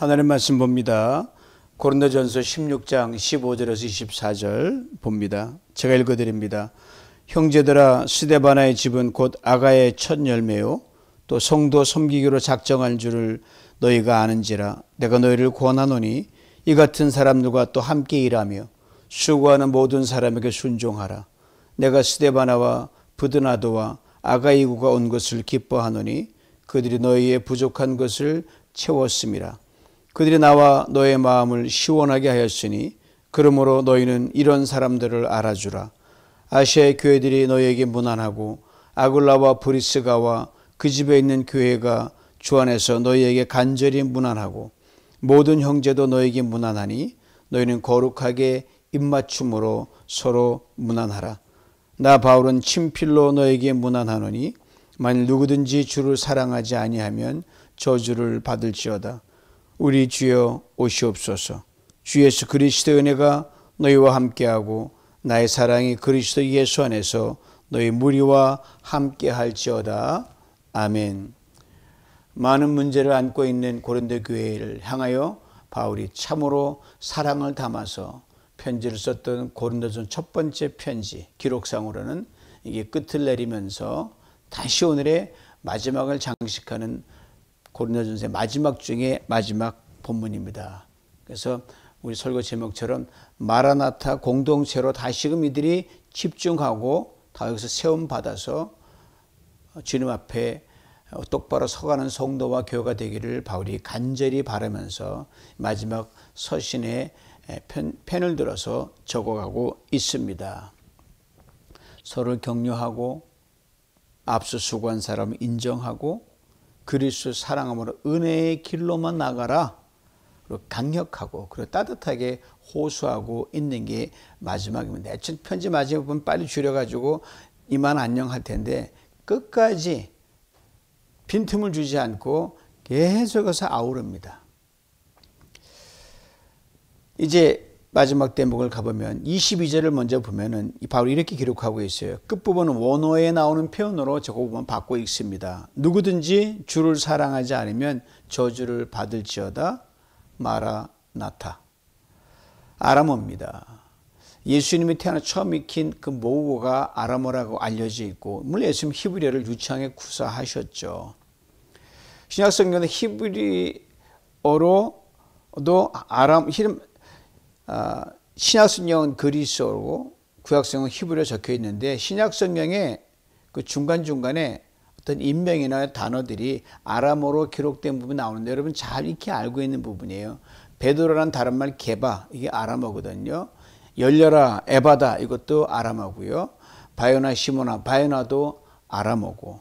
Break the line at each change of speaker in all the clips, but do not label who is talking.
하나님 말씀 봅니다. 고린도전서 16장 15절에서 24절 봅니다. 제가 읽어드립니다. 형제들아, 스데바나의 집은 곧 아가의 첫 열매요 또 성도 섬기기로 작정한 줄을 너희가 아는지라. 내가 너희를 권하노니 이 같은 사람들과 또 함께 일하며 수고하는 모든 사람에게 순종하라. 내가 스데바나와 부드나도와 아가이구가 온 것을 기뻐하노니 그들이 너희의 부족한 것을 채웠음이라. 그들이 나와 너의 마음을 시원하게 하였으니 그러므로 너희는 이런 사람들을 알아주라. 아시아의 교회들이 너희에게 무난하고 아굴라와 브리스가와 그 집에 있는 교회가 주 안에서 너희에게 간절히 무난하고 모든 형제도 너희에게 무난하니 너희는 거룩하게 입맞춤으로 서로 무난하라. 나 바울은 친필로 너에게 무난하노니 만일 누구든지 주를 사랑하지 아니하면 저주를 받을지어다. 우리 주여 오시옵소서. 주 예수 그리스도의 은혜가 너희와 함께하고 나의 사랑이 그리스도 예수 안에서 너희 무리와 함께할지어다. 아멘. 많은 문제를 안고 있는 고린도 교회를 향하여 바울이 참으로 사랑을 담아서 편지를 썼던 고린도전 첫 번째 편지, 기록상으로는 이게 끝을 내리면서 다시 오늘의 마지막을 장식하는 고린도전서의 마지막 중에 마지막 본문입니다. 그래서 우리 설교 제목처럼 마라나타 공동체로 다시금 이들이 집중하고 다 여기서 세움 받아서 주님 앞에 똑바로 서가는 성도와 교회가 되기를 바울이 간절히 바라면서 마지막 서신에 펜을 들어서 적어가고 있습니다. 서로를 격려하고 앞서 수고한 사람을 인정하고 그리스도 사랑함으로 은혜의 길로만 나가라. 그리고 강력하고 그리고 따뜻하게 호소하고 있는 게 마지막입니다. 애초에 편지 마지막 부분 빨리 줄여가지고 이만 안녕할 텐데 끝까지 빈틈을 주지 않고 계속해서 아우릅니다. 이제 마지막 대목을 가보면 22절을 먼저 보면은 바울이 이렇게 기록하고 있어요. 끝부분은 원어에 나오는 표현으로 저거 보면 받고 있습니다. 누구든지 주를 사랑하지 않으면 저주를 받을지어다. 마라나타. 아람어입니다. 예수님이 태어나 처음 익힌 그 모국어가 아람어라고 알려져 있고 물론 예수님 히브리어를 유창하게 구사하셨죠. 신약 성경은 히브리어로도 신약 성경은 그리스어고 구약 성경은 히브리어 적혀 있는데 신약 성경에 그 중간중간에 어떤 인명이나 단어들이 아람어로 기록된 부분이 나오는데 여러분 잘 익히 알고 있는 부분이에요. 베드로라는 다른 말 게바, 이게 아람어거든요. 열려라 에바다, 이것도 아람어고요. 바요나 시모나, 바요나도 아람어고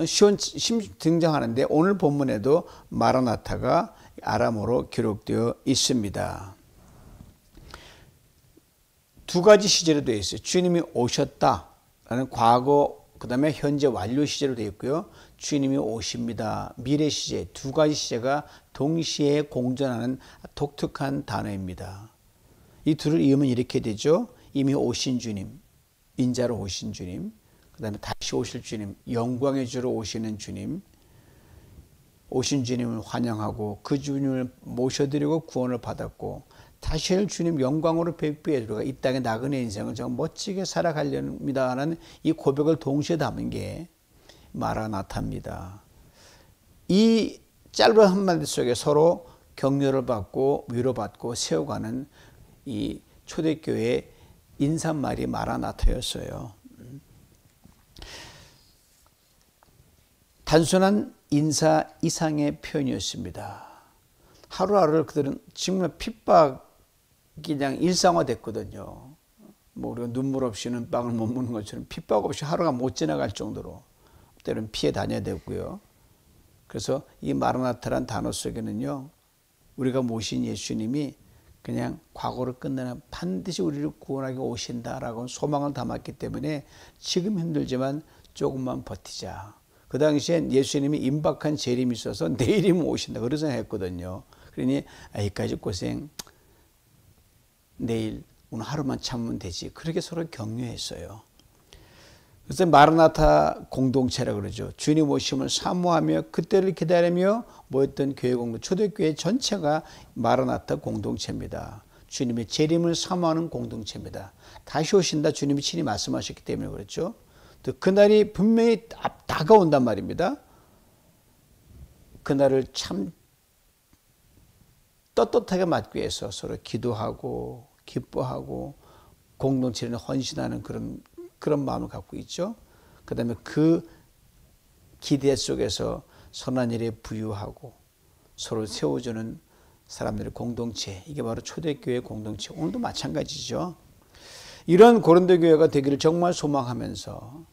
시온 등장하는데 오늘 본문에도 마라나타가 아람어로 기록되어 있습니다. 두 가지 시제로 되어 있어요. 주님이 오셨다라는 과거, 그 다음에 현재 완료 시제로 되어 있고요. 주님이 오십니다. 미래 시제, 두 가지 시제가 동시에 공존하는 독특한 단어입니다. 이 둘을 이으면 이렇게 되죠. 이미 오신 주님, 인자로 오신 주님, 그 다음에 다시 오실 주님, 영광의 주로 오시는 주님, 오신 주님을 환영하고 그 주님을 모셔드리고 구원을 받았고 다시 올 주님 영광으로 백부에 들어가 이 땅의 나그네 인생을 정말 멋지게 살아가렵니다 하는 이 고백을 동시에 담은 게 마라나타입니다. 이 짧은 한마디 속에 서로 격려를 받고 위로받고 세워가는 이 초대교회의 인사말이 마라나타였어요. 단순한 인사 이상의 표현이었습니다. 하루하루를 그들은 정말 핍박이 그냥 일상화됐거든요. 뭐 우리가 눈물 없이는 빵을 못 먹는 것처럼 핍박 없이 하루가 못 지나갈 정도로 때로는 피해 다녀야 되고요. 그래서 이 마라나타란 단어 속에는요, 우리가 모신 예수님이 그냥 과거를 끝내는 반드시 우리를 구원하게 오신다라고 소망을 담았기 때문에 지금 힘들지만 조금만 버티자. 그 당시엔 예수님이 임박한 재림이 있어서 내일이면 오신다 그런 생각했거든요. 그러니 여기까지 고생, 내일 오늘 하루만 참으면 되지. 그렇게 서로 격려했어요. 그래서 마라나타 공동체라 그러죠. 주님 오심을 사모하며 그때를 기다리며 모였던 교회 공동, 초대교회 전체가 마라나타 공동체입니다. 주님의 재림을 사모하는 공동체입니다. 다시 오신다 주님이 친히 말씀하셨기 때문에 그렇죠. 또 그날이 분명히 다가온단 말입니다. 그날을 참 떳떳하게 맞기 위해서 서로 기도하고 기뻐하고 공동체를 헌신하는 그런 마음을 갖고 있죠. 그 다음에 그 기대 속에서 선한 일에 부유하고 서로 세워주는 사람들의 공동체, 이게 바로 초대교회 공동체. 오늘도 마찬가지죠. 이런 고린도 교회가 되기를 정말 소망하면서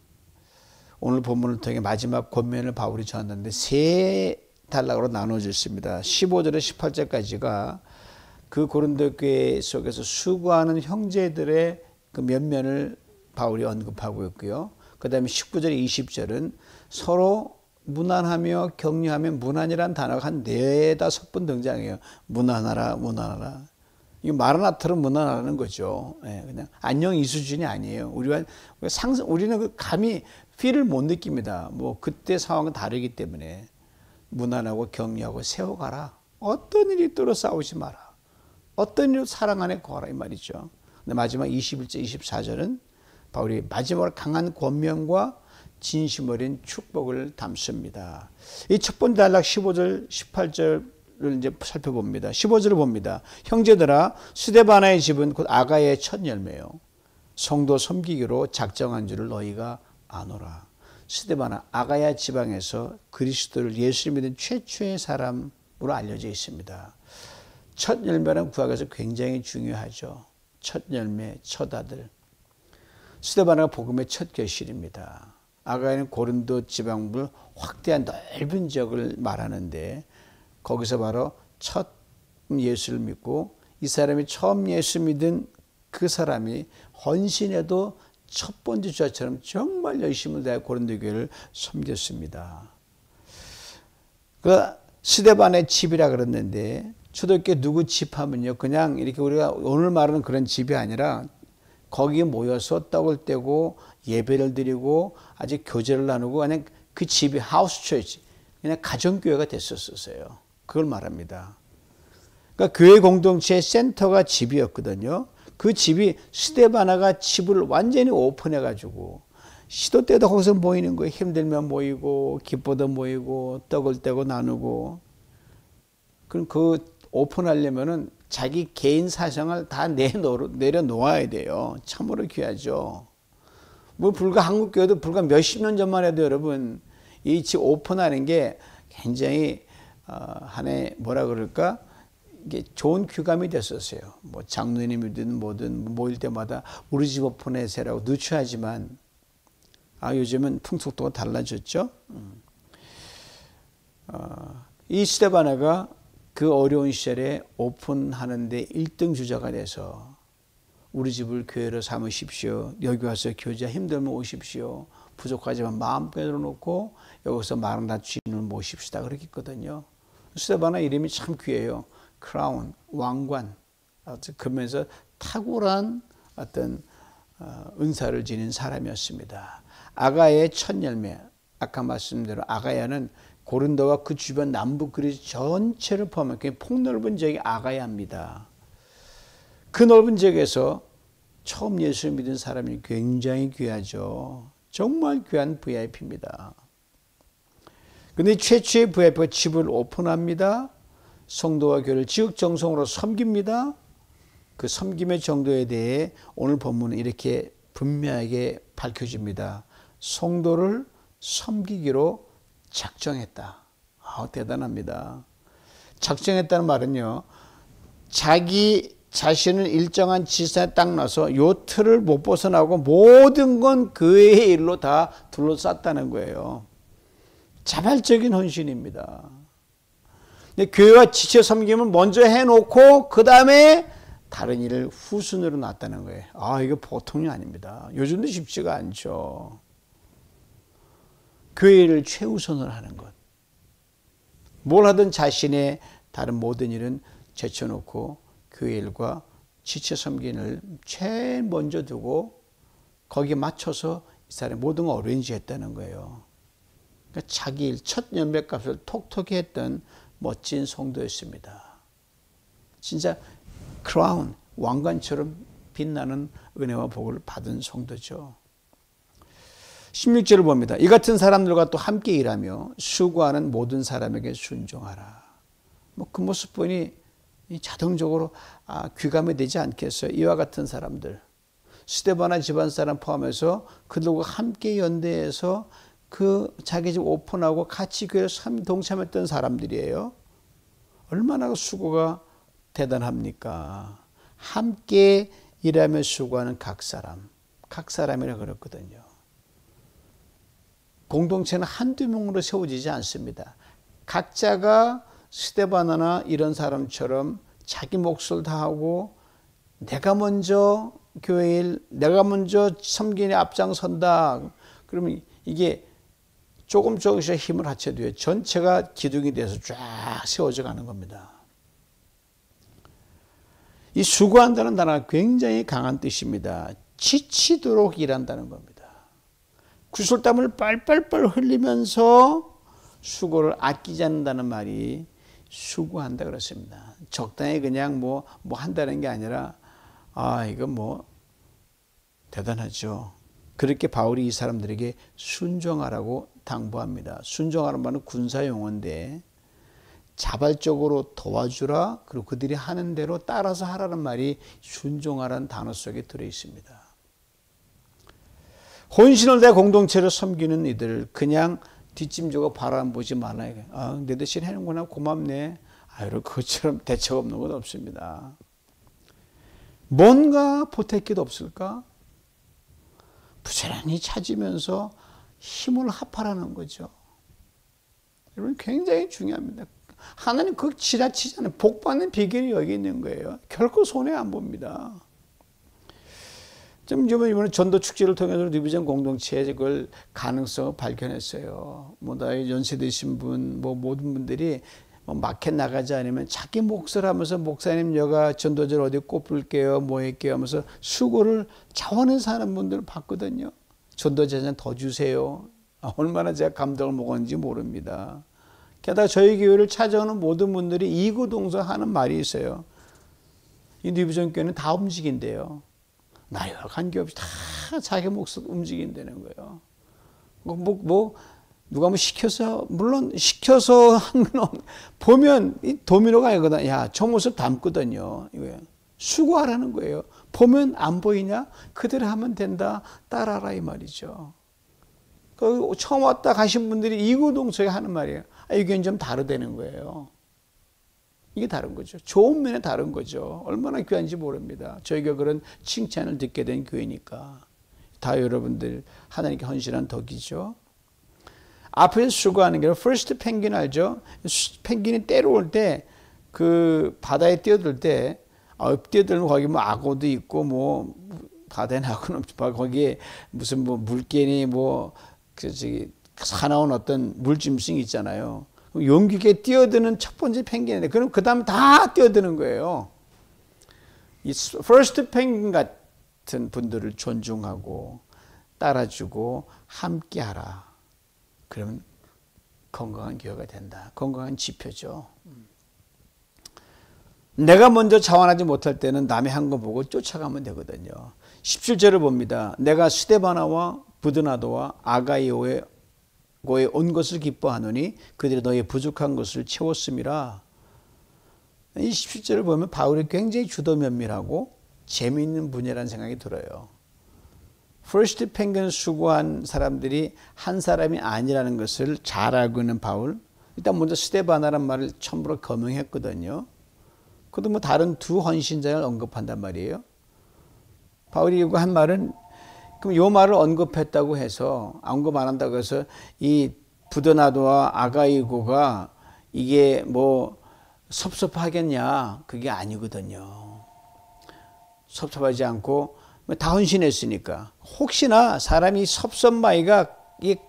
오늘 본문을 통해 마지막 권면을 바울이 전하는데 세 단락으로 나눠져 있습니다. 15절에 18절까지가 그 고린도 교회 속에서 수고하는 형제들의 그 면면을 바울이 언급하고 있고요. 그 다음에 19절, 20절은 서로 무난하며 격려하며, 무난이라는 단어가 한 4-5번 등장해요. 무난하라, 무난하라. 이거 마라나타로 무난하라는 거죠. 그냥 안녕 이 수준이 아니에요. 우리는 그 감히 필을 못 느낍니다. 뭐 그때 상황은 다르기 때문에 무난하고 격려하고 세워가라. 어떤 일이 있도록 싸우지 마라. 어떤 일로 사랑 안에 거하라 이 말이죠. 근데 마지막 21절, 24절은 바울이 마지막으로 강한 권면과 진심 어린 축복을 담습니다. 이 첫 번째 단락 15절, 18절을 이제 살펴봅니다. 15절을 봅니다. 형제들아, 스데바나의 집은 곧 아가야의 첫 열매요. 성도 섬기기로 작정한 줄을 너희가 아노라. 스데바나, 아가야 지방에서 그리스도를 예수를 믿은 최초의 사람으로 알려져 있습니다. 첫 열매는 구하기 위해서 굉장히 중요하죠. 첫 열매, 첫 아들. 스데바나가 복음의 첫 결실입니다. 아가야는 고린도 지방을 확대한 넓은 지역을 말하는데 거기서 바로 첫 예수를 믿고 이 사람이 처음 예수 믿은 그 사람이 헌신에도 첫 번째 주자처럼 정말 열심을 다해 고린도 교회를 섬겼습니다. 그 스데반의 집이라 그랬는데 초대교회 누구 집 하면요, 그냥 이렇게 우리가 오늘 말하는 그런 집이 아니라 거기에 모여서 떡을 떼고 예배를 드리고 아직 교제를 나누고 그냥 그 집이 하우스 처치, 그냥 가정교회가 됐었어요. 그걸 말합니다. 그러니까 교회 공동체의 센터가 집이었거든요. 그 집이 스데바나가 집을 완전히 오픈해가지고 시도 때도 거기서 모이는 거예요. 힘들면 모이고 기뻐도 모이고 떡을 떼고 나누고. 그럼 그 오픈하려면은 자기 개인 사정을 다 내려놓아야 돼요. 참으로 귀하죠. 뭐 불과 한국 교회도 불과 몇십 년 전만 해도 여러분 이 집 오픈하는 게 굉장히 한해 뭐라 그럴까, 이게 좋은 규감이 됐었어요. 뭐 장로님이든 뭐든 모일 때마다 우리 집 오픈해세라고 누추하지만 요즘은 풍속도가 달라졌죠. 이 스데바나가 그 어려운 시절에 오픈하는데 1등 주자가 돼서 우리 집을 교회로 삼으십시오. 여기 와서 교제 힘들면 오십시오. 부족하지만 마음껏 놓고 여기서 마라나타 주님을 모십시다. 그렇게 했거든요. 스데바나 이름이 참 귀해요. 크라운, 왕관. 그러면서 탁월한 어떤 은사를 지닌 사람이었습니다. 아가야의 첫 열매. 아까 말씀대로 아가야는 고린도와 그 주변 남부 그리스 전체를 포함한 폭넓은 지역이 아가야입니다. 그 넓은 지역에서 처음 예수를 믿은 사람이 굉장히 귀하죠. 정말 귀한 VIP입니다. 그런데 최초의 VIP가 집을 오픈합니다. 성도와 교회를 지극정성으로 섬깁니다. 그 섬김의 정도에 대해 오늘 본문은 이렇게 분명하게 밝혀집니다. 성도를 섬기기로 작정했다. 대단합니다. 작정했다는 말은요, 자기 자신을 일정한 지산에 딱 놔서 요 틀을 못 벗어나고 모든 건 교회의 일로 다 둘러쌌다는 거예요. 자발적인 헌신입니다. 근데 교회와 지체 섬김을 먼저 해놓고 그 다음에 다른 일을 후순위로 놨다는 거예요. 이거 보통이 아닙니다. 요즘도 쉽지가 않죠. 교회를 최우선을 하는 것. 뭘 하든 자신의 다른 모든 일은 제쳐놓고 교회 일과 지체 섬기는 제일 먼저 두고 거기에 맞춰서 사람이 모든 걸 어레인지 했다는 거예요. 그러니까 자기 일, 첫 연배값을 톡톡히 했던 멋진 성도였습니다. 진짜 크라운, 왕관처럼 빛나는 은혜와 복을 받은 성도죠. 16절을 봅니다. 이 같은 사람들과 또 함께 일하며 수고하는 모든 사람에게 순종하라. 그 모습 보니 자동적으로 귀감이 되지 않겠어요? 이와 같은 사람들, 스데바나 집안 사람 포함해서 그들과 함께 연대해서 그 자기 집 오픈하고 같이 교회에 동참했던 사람들이에요. 얼마나 수고가 대단합니까? 함께 일하며 수고하는 각 사람이라 그랬거든요. 공동체는 한두 명으로 세워지지 않습니다. 각자가 스데바나나 이런 사람처럼 자기 몫을 다하고 내가 먼저 교회 일, 내가 먼저 섬기는 앞장선다. 그러면 이게 조금씩 힘을 합쳐도요, 전체가 기둥이 돼서 쫙 세워져 가는 겁니다. 이 수고한다는 단어가 굉장히 강한 뜻입니다. 지치도록 일한다는 겁니다. 구슬땀을 빨빨빨 흘리면서 수고를 아끼지 않는다는 말이 수고한다 그렇습니다. 적당히 그냥 뭐 한다는 게 아니라 이건 대단하죠. 그렇게 바울이 이 사람들에게 순종하라고 당부합니다. 순종하는 말은 군사 용어인데 자발적으로 도와주라, 그리고 그들이 하는 대로 따라서 하라는 말이 순종하라는 단어 속에 들어 있습니다. 혼신을 다해 공동체를 섬기는 이들, 그냥 뒷짐지고 바라보지 말아요. 내 대신 해는구나, 고맙네. 그것처럼 대책 없는 건 없습니다. 뭔가 보탤 게 없을까? 부지런히 찾으면서 힘을 합하라는 거죠. 여러분, 굉장히 중요합니다. 하나님 그거 지나치지 않아요. 복 받는 비결이 여기 있는 거예요. 결코 손해 안 봅니다. 이번에 전도 축제를 통해서 리비전 공동체에 그걸 가능성을 발견했어요. 나이 연세 드신 분, 모든 분들이 마켓 나가지 않으면 자기 몫을 하면서 목사님 여가 전도절 어디 꼽을게요, 할게요 하면서 수고를 자원해서 하는 분들을 봤거든요. 전도제는 더 주세요. 얼마나 제가 감동을 먹었는지 모릅니다. 게다가 저희 교회를 찾아오는 모든 분들이 이구동성하는 말이 있어요. 이 리비전 교회는 다 움직인대요. 나이와 관계없이 다 자기 몫을 움직인다는 거예요. 누가 시켜서, 물론 시켜서 한 건 보면 이 도미노가 아니거든. 저 모습 닮거든요. 이거예요. 수고하라는 거예요. 보면 안 보이냐? 그대로 하면 된다. 따라라 이 말이죠. 처음 왔다 가신 분들이 이구동성에 하는 말이에요. 이게 좀 다르다는 거예요. 이게 다른 거죠. 좋은 면에 다른 거죠. 얼마나 귀한지 모릅니다. 저희가 그런 칭찬을 듣게 된 교회니까. 다 여러분들 하나님께 헌신한 덕이죠. 앞에서 수고하는 게 퍼스트 펭귄 알죠? 펭귄이 때려올 때 그 바다에 뛰어들 때 뛰어들면 거기 악어도 있고 바다에 악어는 없지만 거기에 무슨 물개니 사나운 어떤 물짐승이 있잖아요. 용기 있게 뛰어드는 첫 번째 펭귄인데 그럼 그 다음에 다 뛰어드는 거예요. 이 퍼스트 펭귄 같은 분들을 존중하고 따라주고 함께하라. 그러면 건강한 교회가 된다. 건강한 지표죠. 내가 먼저 자원하지 못할 때는 남의 한 거 보고 쫓아가면 되거든요. 17절을 봅니다. 내가 스데바나와 부드나도와 아가이오에 온 것을 기뻐하노니 그들이 너의 부족한 것을 채웠음이라. 이 17절을 보면 바울이 굉장히 주도면밀하고 재미있는 분이라는 생각이 들어요. 퍼스트 펭귄 수고한 사람들이 한 사람이 아니라는 것을 잘 알고 있는 바울, 일단 먼저 스데바나란 말을 처음으로 거명했거든요. 그것도 다른 두 헌신자를 언급한단 말이에요. 바울이 이거 한 말은, 그럼 이 말을 언급했다고 해서, 언급 안 한다고 해서 이 부드나도와 아가이고가 이게 섭섭하겠냐? 그게 아니거든요. 섭섭하지 않고 다 헌신했으니까. 혹시나 사람이 섭섭마이가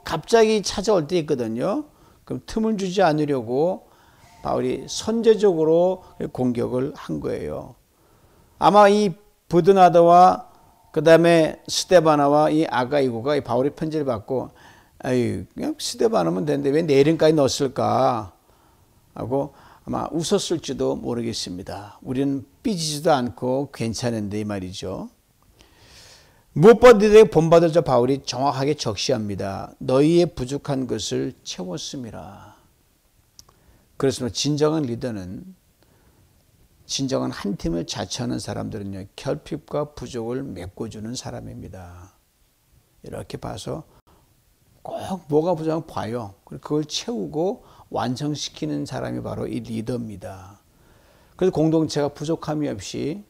갑자기 찾아올 때 있거든요. 그럼 틈을 주지 않으려고 바울이 선제적으로 공격을 한 거예요. 아마 이 부드나도와 그 다음에 스데바나와 이 아가이고가 바울의 편지를 받고 아유 그냥 스데바나면 되는데 왜 내 이름까지 넣었을까 하고 아마 웃었을지도 모르겠습니다. 우리는 삐지지도 않고 괜찮은데 이 말이죠. 무엇보다 본받을 자 바울이 정확하게 적시합니다. 너희의 부족한 것을 채웠음이라. 그렇습니다. 진정한 리더는 진정한 한 팀을 자처하는 사람들은요, 결핍과 부족을 메꿔주는 사람입니다. 이렇게 봐서 꼭 뭐가 부족하면 봐요. 그리고 그걸 채우고 완성시키는 사람이 바로 이 리더입니다. 그래서 공동체가 부족함이 없이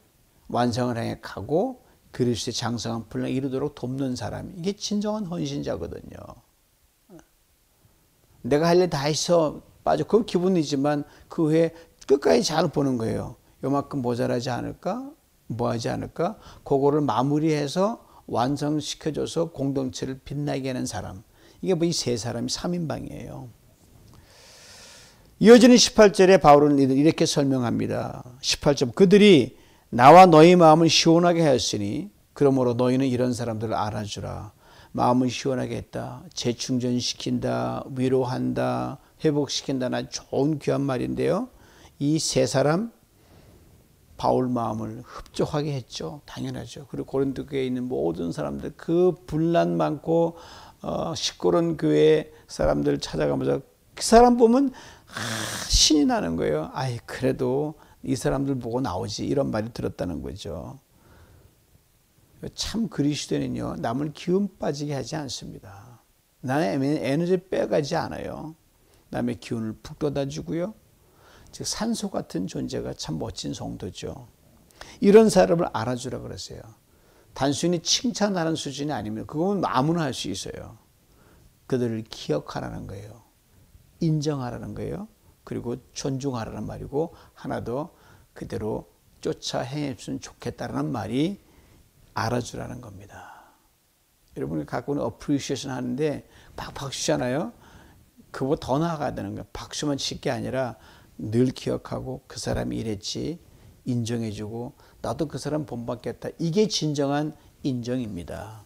완성을 향해 가고 그리스도의 장성한 분량을 이루도록 돕는 사람, 이게 진정한 헌신자거든요. 내가 할 일 다 해서 빠져, 그건 기분이지만 그 후에 끝까지 잘 보는 거예요. 요만큼 모자라지 않을까? 뭐 하지 않을까? 그거를 마무리해서 완성시켜줘서 공동체를 빛나게 하는 사람. 이게 뭐 이 세 사람이 3인방이에요. 이어지는 18절에 바울은 이렇게 설명합니다. 18절, 그들이 나와 너희 마음을 시원하게 하였으니 그러므로 너희는 이런 사람들을 알아주라. 마음을 시원하게 했다. 재충전시킨다. 위로한다. 회복시킨다. 나 좋은 귀한 말인데요. 이 세 사람 바울 마음을 흡족하게 했죠. 당연하죠. 그리고 고린도 교회에 있는 모든 사람들 그 분란 많고 시끄러운 교회 사람들 찾아가면서 그 사람 보면 신이 나는 거예요. 아이 그래도 이 사람들 보고 나오지 이런 말이 들었다는 거죠. 참 그리스도인은요 남을 기운 빠지게 하지 않습니다. 나의 에너지 빼가지 않아요. 남의 기운을 북돋아주고요. 즉 산소 같은 존재가 참 멋진 성도죠. 이런 사람을 알아주라 그랬어요. 단순히 칭찬하는 수준이 아니면 그건 아무나 할 수 있어요. 그들을 기억하라는 거예요. 인정하라는 거예요. 그리고 존중하라는 말이고 하나 더 그대로 쫓아 행했으면 좋겠다라는 말이 알아주라는 겁니다. 여러분이 가끔은 appreciation 하는데 막 박수 치잖아요. 그거보다 더 나아가야 되는 거예요. 박수만 칠 게 아니라 늘 기억하고 그 사람이 이랬지 인정해주고 나도 그 사람 본받겠다. 이게 진정한 인정입니다.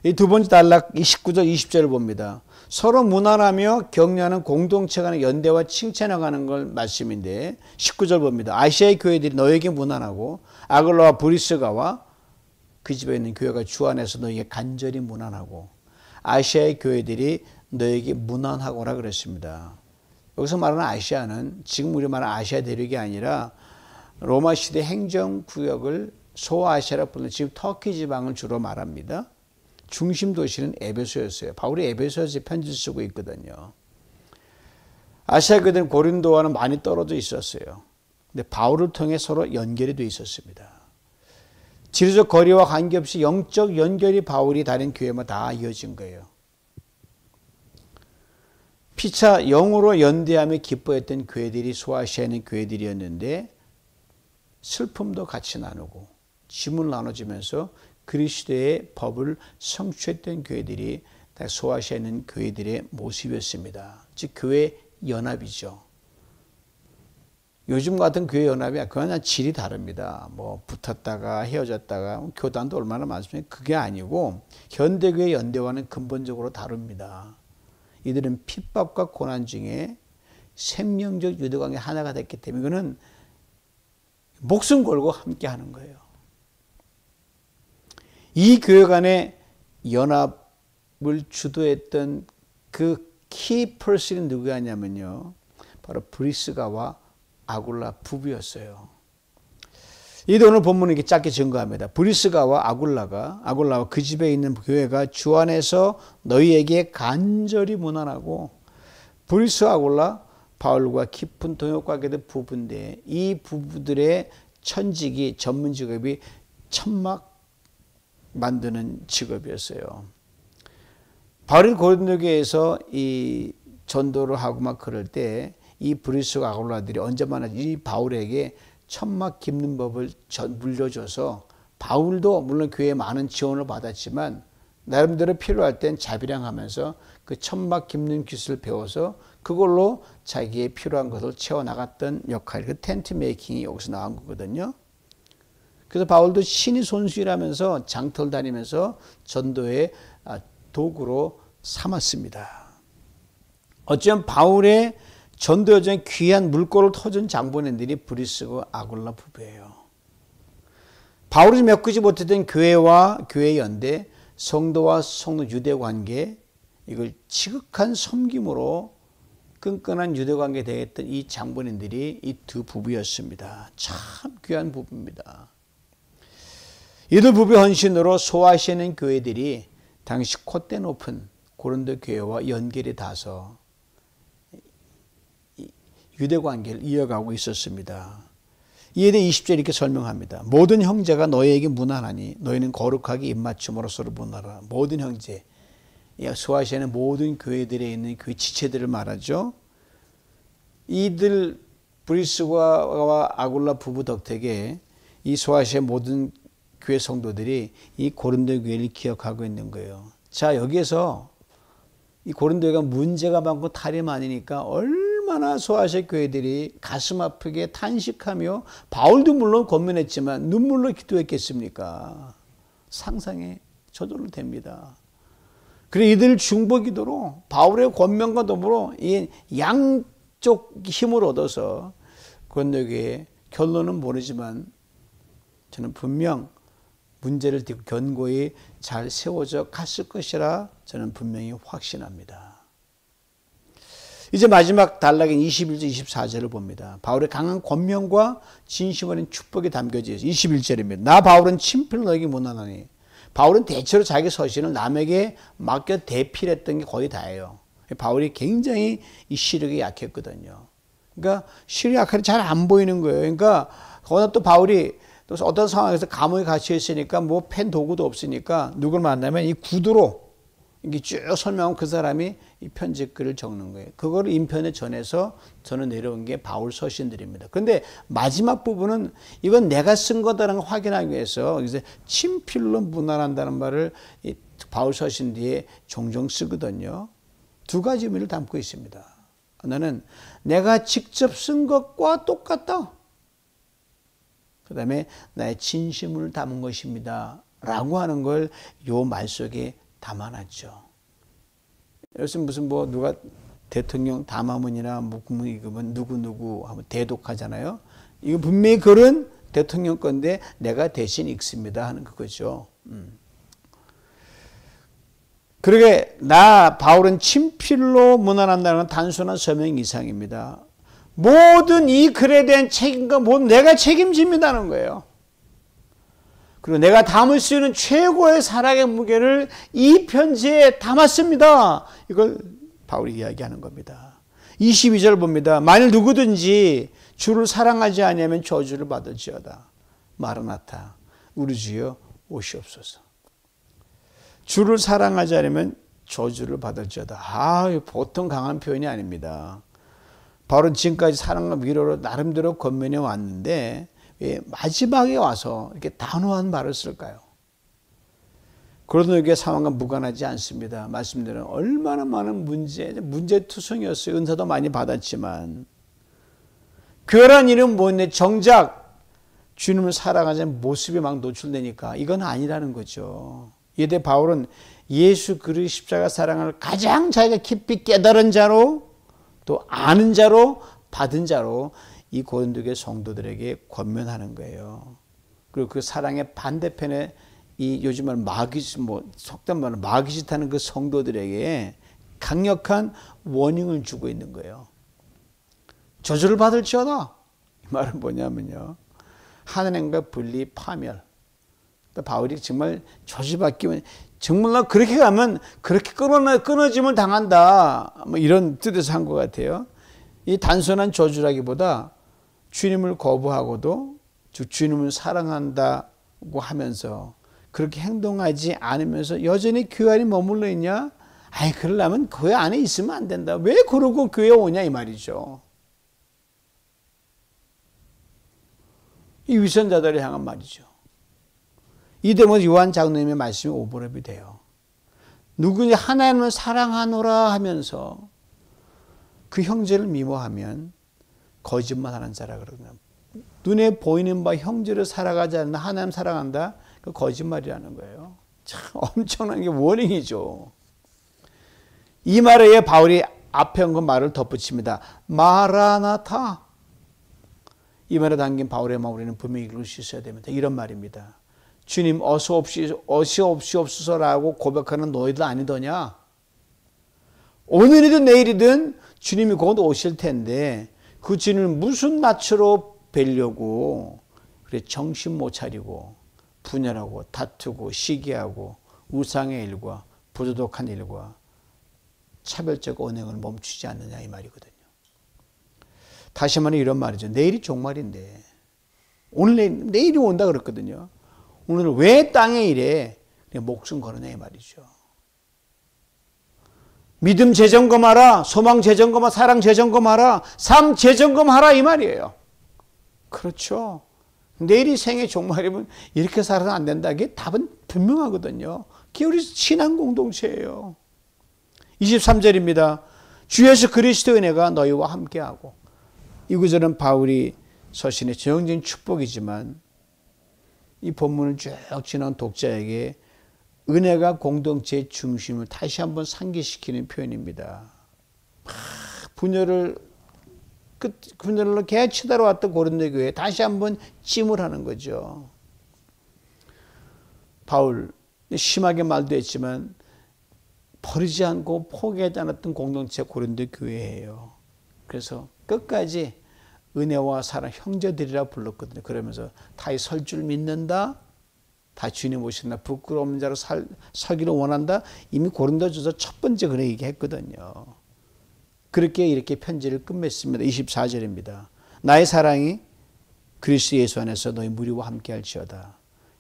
이 두 번째 단락 19절 20절을 봅니다. 서로 무난하며 격려하는 공동체 간의 연대와 칭찬해가는 걸 말씀인데 19절 봅니다. 아시아의 교회들이 너에게 무난하고 아글라와 브리스가와 그 집에 있는 교회가 주 안에서 너에게 간절히 무난하고 아시아의 교회들이 너에게 무난하고라 그랬습니다. 여기서 말하는 아시아는 지금 우리 말하는 아시아 대륙이 아니라 로마 시대 행정구역을 소아시아라 부르는 지금 터키 지방을 주로 말합니다. 중심 도시는 에베소였어요. 바울이 에베소에서 편지를 쓰고 있거든요. 아시아 교회들은 고린도와는 많이 떨어져 있었어요. 근데 바울을 통해 서로 연결이 되어 있었습니다. 지리적 거리와 관계없이 영적 연결이 바울이 다닌 교회마다 다 이어진 거예요. 피차 영으로 연대하며 기뻐했던 교회들이 소아시아에 있는 교회들이었는데 슬픔도 같이 나누고 짐을 나눠주면서 그리스도의 법을 성취했던 교회들이 다 소아시아에 있는 교회들의 모습이었습니다. 즉 교회 연합이죠. 요즘 같은 교회 연합이 그냥 질이 다릅니다. 뭐 붙었다가 헤어졌다가 교단도 얼마나 많습니까? 그게 아니고 현대교회 연대와는 근본적으로 다릅니다. 이들은 핍박과 고난 중에 생명적 유대관계 하나가 됐기 때문에 이거는 목숨 걸고 함께 하는 거예요. 이 교회 간의 연합을 주도했던 그 키 퍼슨이 누구였냐면요. 바로 브리스가와 아굴라 부부였어요. 이도 오늘 본문은 이렇게 짧게 증거합니다. 브리스가와 아굴라와 그 집에 있는 교회가 주 안에서 너희에게 간절히 무난하고 브리스와 아굴라 바울과 깊은 동역관계된 부부인데 이 부부들의 천직이 전문 직업이 천막 만드는 직업이었어요. 바울이 고린도교에서 이 전도를 하고 막 그럴 때 이 브리스와 아굴라들이 언제마나 이 바울에게 천막 깁는 법을 물려줘서 바울도 물론 교회에 많은 지원을 받았지만 나름대로 필요할 땐 자비량하면서 그 천막 깁는 기술을 배워서 그걸로 자기의 필요한 것을 채워나갔던 역할, 그 텐트 메이킹이 여기서 나온 거거든요. 그래서 바울도 신이 손수이라면서 장터를 다니면서 전도의 도구로 삼았습니다. 어쩌면 바울의 전도 여정에 귀한 물꼬를 터준 장본인들이 브리스과 아굴라 부부예요. 바울이 메꾸지 못했던 교회와 교회 연대, 성도와 성도 유대 관계, 이걸 지극한 섬김으로 끈끈한 유대 관계 되었던 이 장본인들이 이 두 부부였습니다. 참 귀한 부부입니다. 이들 부부의 헌신으로 소아시아는 교회들이 당시 콧대 높은 고린도 교회와 연결이 닿아서 유대 관계를 이어가고 있었습니다. 이에 대해 20절 이렇게 설명합니다. 모든 형제가 너희에게 문안하니 너희는 거룩하게 입맞춤으로 서로 문안하라. 모든 형제, 소아시아는 모든 교회들에 있는 그 지체들을 말하죠. 이들 브리스과 아굴라 부부 덕택에 이 소아시아 모든 교회 성도들이 이 고린도 교회를 기억하고 있는 거예요. 자, 여기에서 이 고린도 교회가 문제가 많고 탈이 많으니까 얼마나 소아시아 교회들이 가슴 아프게 탄식하며 바울도 물론 권면했지만 눈물로 기도했겠습니까? 상상에 저절로 됩니다. 그리고 이들 중보기도로 바울의 권면과 더불어 이 양쪽 힘을 얻어서 고린도 교회 결론은 모르지만 저는 분명 문제를 딛고 견고히 잘 세워져 갔을 것이라 저는 분명히 확신합니다. 이제 마지막 단락인 21절 24절을 봅니다. 바울의 강한 권면과 진심 어린 축복이 담겨져 있어요. 21절입니다. 나 바울은 친필로 너에게 문안하니. 바울은 대체로 자기 서신을 남에게 맡겨 대필했던 게 거의 다예요. 바울이 굉장히 이 시력이 약했거든요. 그러니까 시력이 약하니 잘 안 보이는 거예요. 그러니까 거기다 또 바울이 또 어떤 상황에서 감옥에 갇혀 있으니까 뭐 펜 도구도 없으니까 누굴 만나면 이 구두로 이게 쭉 설명하면 그 사람이 이 편집글을 적는 거예요. 그걸 인편에 전해서 저는 내려온 게 바울 서신들입니다. 그런데 마지막 부분은 이건 내가 쓴 거다라는 걸 확인하기 위해서 이제 친필로 문안한다는 말을 이 바울 서신 뒤에 종종 쓰거든요. 두 가지 의미를 담고 있습니다. 하나는 내가 직접 쓴 것과 똑같다. 그 다음에 나의 진심을 담은 것입니다. 라고 하는 걸 요 말 속에 담아놨죠. 요즘 무슨 뭐 누가 대통령 담화문이나 뭐 국무위급은 누구누구 하면 대독하잖아요. 이거 분명히 글은 대통령 건데 내가 대신 읽습니다 하는 그거죠. 그러게 나 바울은 친필로 문안한다는 건 단순한 서명 이상입니다. 모든 이 글에 대한 책임과 모든 내가 책임집니다는 거예요. 그리고 내가 담을 수 있는 최고의 사랑의 무게를 이 편지에 담았습니다. 이걸 바울이 이야기하는 겁니다. 22절 봅니다. 만일 누구든지 주를 사랑하지 아니하면 저주를 받을지어다. 마라나타 우리 주여 오시옵소서. 주를 사랑하지 않으면 저주를 받을지어다. 보통 강한 표현이 아닙니다. 바울은 지금까지 사랑과 위로로 나름대로 권면해 왔는데 왜 마지막에 와서 이렇게 단호한 말을 쓸까요? 고린도교회 상황과 무관하지 않습니다. 말씀드린 얼마나 많은 문제투성이었어요. 은사도 많이 받았지만 교회란 이름 뭐였네. 정작 주님을 사랑하지 모습이 막 노출되니까 이건 아니라는 거죠. 이에 대해 바울은 예수 그리스도의 십자가 사랑을 가장 자기가 깊이 깨달은 자로 또 아는 자로 받은 자로 이 고린도교회 성도들에게 권면하는 거예요. 그리고 그 사랑의 반대편에 이 요즘 말 속된 말로 마귀짓하는 그 성도들에게 강력한 워닝을 주고 있는 거예요. 저주를 받을지어다. 이 말은 뭐냐면요. 하나님과 분리 파멸. 바울이 정말 저주받기면 정말 그렇게 가면 그렇게 끊어짐을 당한다. 뭐 이런 뜻에서 한 것 같아요. 이 단순한 저주라기보다 주님을 거부하고도 주님을 사랑한다고 하면서 그렇게 행동하지 않으면서 여전히 교회 안에 머물러 있냐? 그러려면 교회 안에 있으면 안 된다. 왜 그러고 교회 오냐 이 말이죠. 이 위선자들을 향한 말이죠. 이 때문에 요한 장로님의 말씀이 오버랩이 돼요. 누구니 하나님을 사랑하노라 하면서 그 형제를 미워하면 거짓말하는 자라 그러거든요. 눈에 보이는 바 형제로 살아가지 않는 하나님 사랑한다? 그 거짓말이라는 거예요. 참 엄청난 게 워닝이죠. 이 말에 바울이 앞에 한 그 말을 덧붙입니다. 마라나타. 이 말에 담긴 바울의 마음 우리는 분명히 읽을 수 있어야 됩니다. 이런 말입니다. 주님 어서 옵시옵소서라고 고백하는 너희들 아니더냐? 오늘이든 내일이든 주님이 곧 오실 텐데 그 주님을 무슨 낯으로 뵈려고 그래 정신 못 차리고 분열하고 다투고 시기하고 우상의 일과 부도덕한 일과 차별적 언행을 멈추지 않느냐 이 말이거든요. 다시 말해 이런 말이죠. 내일이 종말인데 오늘 내일이 온다 그랬거든요. 오늘 왜 땅에 이래? 그냥 목숨 걸으냐 이 말이죠. 믿음 재점검하라, 소망 재점검하라, 사랑 재점검하라, 삶 재점검하라 이 말이에요. 그렇죠. 내일이 생애 종말이면 이렇게 살아서는 안 된다. 이게 답은 분명하거든요. 그게 우리 신앙 공동체예요. 23절입니다. 주 예수 그리스도의 은혜가 너희와 함께하고. 이 구절은 바울이 서신의 전형적인 축복이지만 이 본문을 쭉 지난 독자에게 은혜가 공동체의 중심을 다시 한번 상기시키는 표현입니다. 분열로 계속 치달아왔던 고린도 교회에 다시 한번 찜을 하는 거죠. 바울 심하게 말도 했지만 버리지 않고 포기하지 않았던 공동체 고린도 교회예요. 그래서 끝까지 은혜와 사랑 형제들이라 불렀거든요. 그러면서 다 설 줄 믿는다. 다 주님 오신다. 부끄러운 자로 서기를 원한다. 이미 고린도전서 첫 번째 그런 얘기했거든요. 그렇게 이렇게 편지를 끝맺습니다. 24절입니다. 나의 사랑이 그리스도 예수 안에서 너희 무리와 함께할지어다.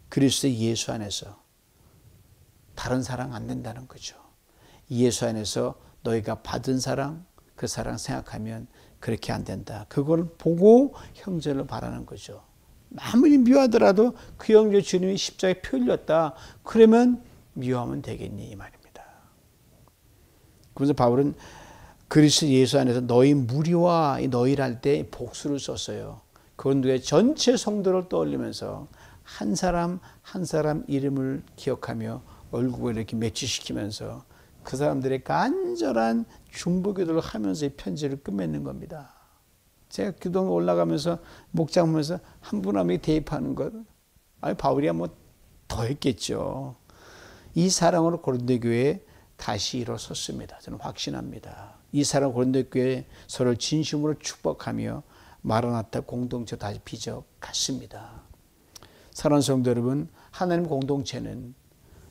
그리스도 예수 안에서 다른 사랑 안 된다는 거죠. 예수 안에서 너희가 받은 사랑, 그 사랑 생각하면 그렇게 안 된다. 그걸 보고 형제를 바라는 거죠. 아무리 미워하더라도 그 형제 주님이 십자가에 피 흘렸다. 그러면 미워하면 되겠니? 이 말입니다. 그래서 바울은 그리스도 예수 안에서 너희 무리와 너희랄 때 복수를 썼어요. 그런데 전체 성도를 떠올리면서 한 사람 한 사람 이름을 기억하며 얼굴을 이렇게 매치시키면서 그 사람들의 간절한 중보기도를 하면서 이 편지를 끝맺는 겁니다. 제가 그동안 올라가면서 목장 보면서 한 분 한 명이 대입하는 것, 바울이야 뭐 더 했겠죠. 이 사랑으로 고린도 교회에 다시 일어섰습니다. 저는 확신합니다. 이 사랑 고린도 교회 서로 진심으로 축복하며 마라나타 공동체 다시 빚어 갔습니다. 사랑하는 성도 여러분, 하나님 공동체는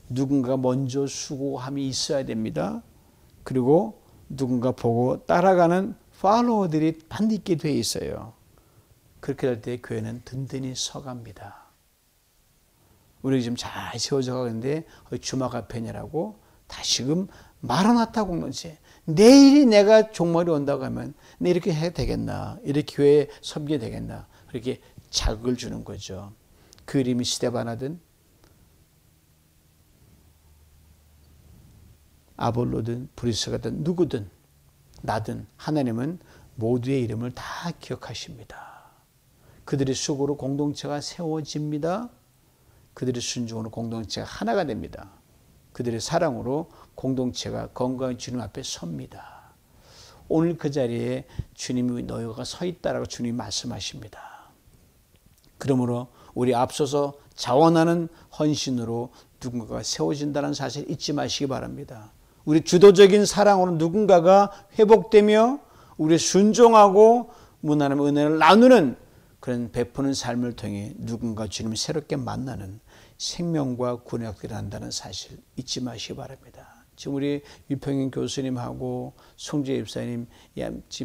누군가 먼저 수고함이 있어야 됩니다. 그리고 누군가 보고 따라가는 팔로워들이 반드시 있게 돼 있어요. 그렇게 될 때 교회는 든든히 서갑니다. 우리 지금 잘 세워져 가는데 주막 앞에냐라고 다시금 마라나타 공동체. 내일이 내가 종말이 온다고 하면 내 이렇게 해야 되겠나? 이렇게 교회에 섬기게 되겠나? 그렇게 자극을 주는 거죠. 그 이름이 스데바나든 아볼로든 브리스가든 누구든 나든 하나님은 모두의 이름을 다 기억하십니다. 그들의 수고로 공동체가 세워집니다. 그들의 순종으로 공동체가 하나가 됩니다. 그들의 사랑으로 공동체가 건강한 주님 앞에 섭니다. 오늘 그 자리에 주님이 너희가 서 있다라고 주님이 말씀하십니다. 그러므로 우리 앞서서 자원하는 헌신으로 누군가가 세워진다는 사실 잊지 마시기 바랍니다. 우리 주도적인 사랑으로 누군가가 회복되며 우리 순종하고 무한한 은혜를 나누는 그런 베푸는 삶을 통해 누군가 주님을 새롭게 만나는 생명과 구원이 한다는 사실 잊지 마시기 바랍니다. 지금 우리 유평인 교수님하고 송재 집사님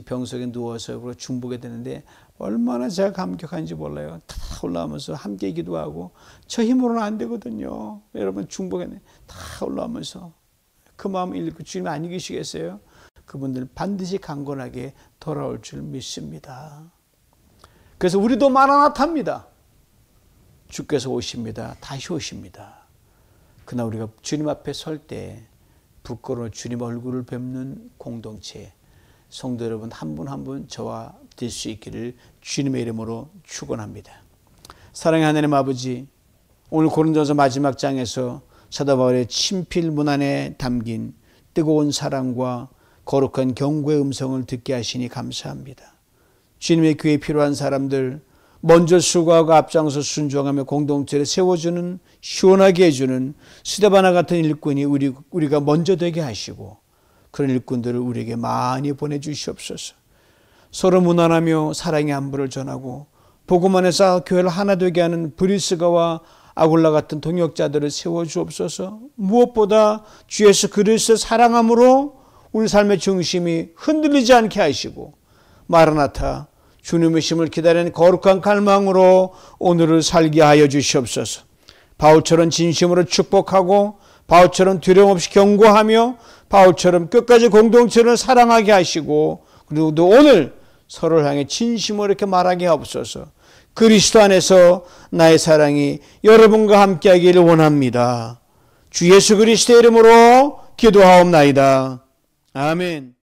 병석에 누워서 중보게 되는데 얼마나 제가 감격한지 몰라요. 다 올라오면서 함께 기도하고 저 힘으로는 안 되거든요. 여러분 중보게 다 올라오면서 그 마음 읽고 주님 안 이기시겠어요? 그분들 반드시 강건하게 돌아올 줄 믿습니다. 그래서 우리도 마라나타입니다. 주께서 오십니다. 다시 오십니다. 그러나 우리가 주님 앞에 설 때 부끄러워 주님 얼굴을 뵙는 공동체, 성도 여러분 한 분 한 분 저와 될 수 있기를 주님의 이름으로 축원합니다. 사랑의 하나님 아버지, 오늘 고린도서 마지막 장에서 사도 바울의 친필 문안에 담긴 뜨거운 사랑과 거룩한 경고의 음성을 듣게 하시니 감사합니다. 주님의 교회에 필요한 사람들 먼저 수고하고 앞장서 순종하며 공동체를 세워주는, 시원하게 해주는 스데바나 같은 일꾼이 우리가 먼저 되게 하시고 그런 일꾼들을 우리에게 많이 보내주시옵소서. 서로 무난하며 사랑의 안부를 전하고 복음 안에서 교회를 하나 되게 하는 브리스가와 아굴라 같은 동역자들을 세워주옵소서. 무엇보다 주 예수 그리스도의 사랑함으로 우리 삶의 중심이 흔들리지 않게 하시고 마라나타 주님의 심을 기다리는 거룩한 갈망으로 오늘을 살게 하여 주시옵소서. 바울처럼 진심으로 축복하고 바울처럼 두려움 없이 경고하며 바울처럼 끝까지 공동체를 사랑하게 하시고 그리고 또 오늘 서로를 향해 진심으로 이렇게 말하게 하옵소서. 그리스도 안에서 나의 사랑이 여러분과 함께하기를 원합니다. 주 예수 그리스도의 이름으로 기도하옵나이다. 아멘.